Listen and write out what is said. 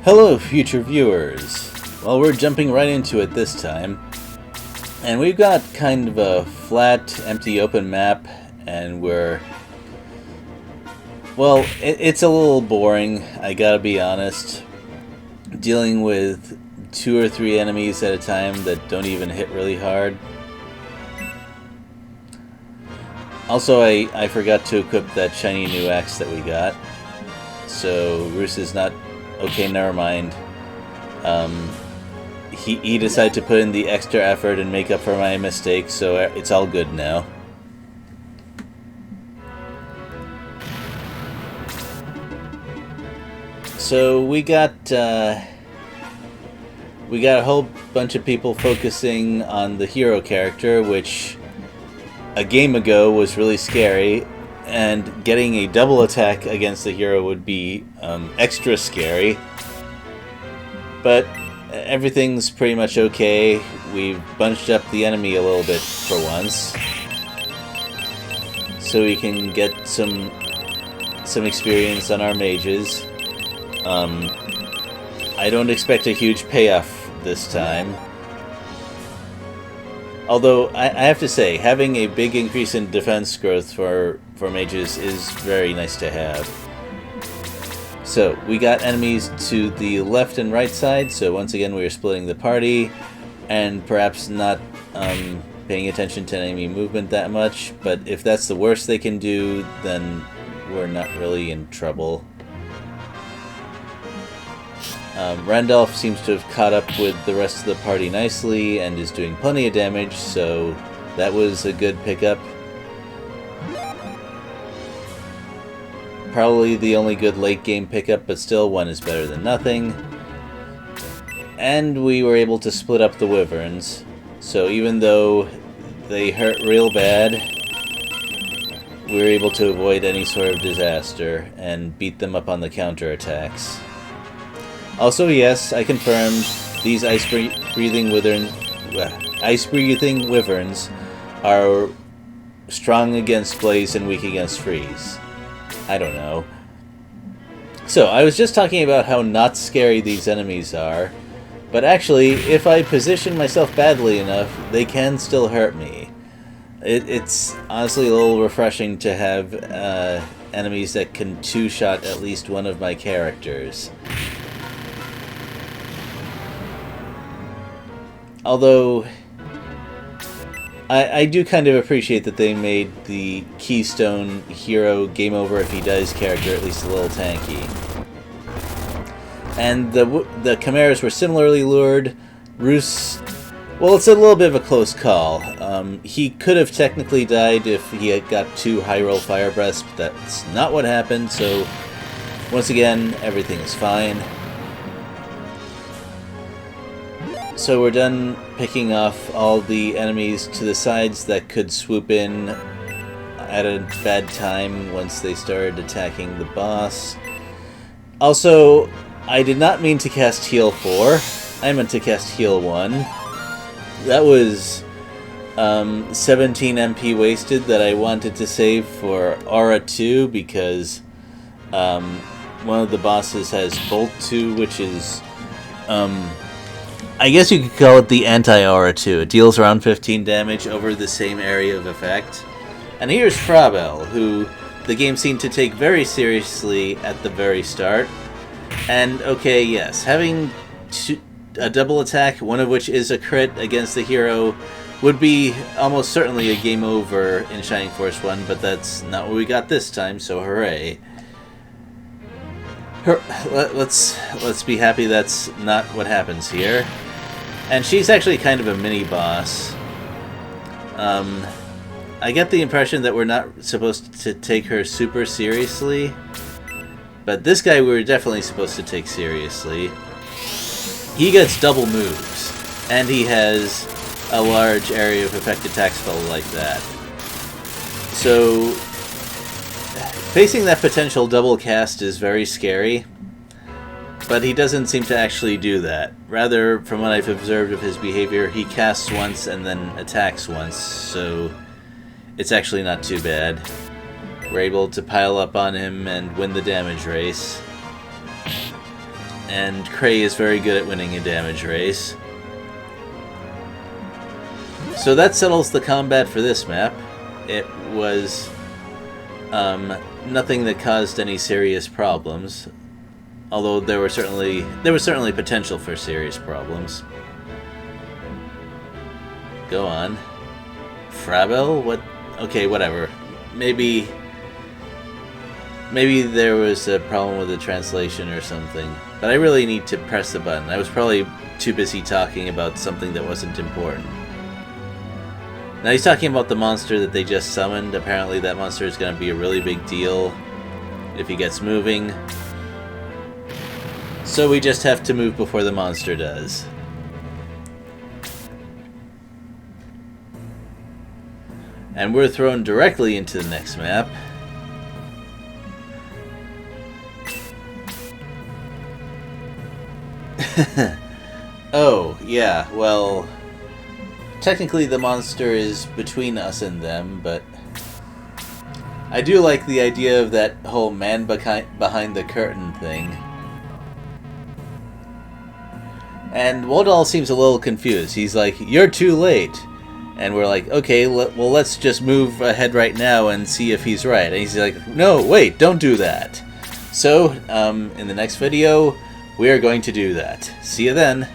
Hello, future viewers. Well, we're jumping right into it this time. And we've got kind of a flat, empty, open map, and we're... Well, it's a little boring, I gotta be honest. Dealing with 2 or 3 enemies at a time that don't even hit really hard. Also, I forgot to equip that shiny new axe that we got. So, Roos is not... Okay, never mind. He decided to put in the extra effort and make up for my mistake, so it's all good now. So we got a whole bunch of people focusing on the hero character, which a game ago was really scary, and getting a double attack against the hero would be extra scary. But everything's pretty much okay. We've bunched up the enemy a little bit for once, so we can get some experience on our mages. I don't expect a huge payoff this time. Although, I have to say, having a big increase in defense growth for mages is very nice to have. So, we got enemies to the left and right side, so once again we are splitting the party, and perhaps not paying attention to enemy movement that much, but if that's the worst they can do, then we're not really in trouble. Randolph seems to have caught up with the rest of the party nicely and is doing plenty of damage, so that was a good pickup. Probably the only good late game pickup, but still one is better than nothing. And we were able to split up the wyverns, so even though they hurt real bad, we were able to avoid any sort of disaster and beat them up on the counterattacks. Also, yes, I confirmed these ice-breathing wyverns are strong against blaze and weak against freeze. I don't know. So, I was just talking about how not scary these enemies are, but actually, if I position myself badly enough, they can still hurt me. It's honestly a little refreshing to have enemies that can two-shot at least one of my characters. Although, I do kind of appreciate that they made the Keystone hero game over if he dies character at least a little tanky. And the Chimeras were similarly lured. Roos, well, it's a little bit of a close call. He could have technically died if he had got 2 high roll fire breaths, but that's not what happened, so once again, everything is fine. So we're done picking off all the enemies to the sides that could swoop in at a bad time once they started attacking the boss. Also, I did not mean to cast Heal 4. I meant to cast Heal 1. That was 17 MP wasted that I wanted to save for Aura 2 because one of the bosses has Bolt 2, which is... I guess you could call it the anti-aura 2. It deals around 15 damage over the same area of effect. And here's Frabel, who the game seemed to take very seriously at the very start. And, okay, yes, having a double attack, one of which is a crit against the hero, would be almost certainly a game over in Shining Force 1, but that's not what we got this time, so hooray. Let's be happy that's not what happens here. And she's actually kind of a mini-boss. I get the impression that we're not supposed to take her super seriously, but this guy we're definitely supposed to take seriously. He gets double moves, and he has a large area of effect attack spell like that. So, facing that potential double cast is very scary. But he doesn't seem to actually do that. Rather, from what I've observed of his behavior, he casts once and then attacks once, so it's actually not too bad. We're able to pile up on him and win the damage race. And Cray is very good at winning a damage race. So that settles the combat for this map. It was nothing that caused any serious problems, although there was certainly potential for serious problems. Go on. Frabel? What? Okay, whatever. Maybe there was a problem with the translation or something. But I really need to press the button. I was probably too busy talking about something that wasn't important. Now he's talking about the monster that they just summoned. Apparently that monster is going to be a really big deal if he gets moving. So we just have to move before the monster does. And we're thrown directly into the next map. Oh, yeah, well, technically the monster is between us and them, but I do like the idea of that whole man behind the curtain thing. And Wodal seems a little confused. He's like, "You're too late." And we're like, okay, well, let's just move ahead right now and see if he's right. And he's like, no, wait, don't do that. So, in the next video, we are going to do that. See you then.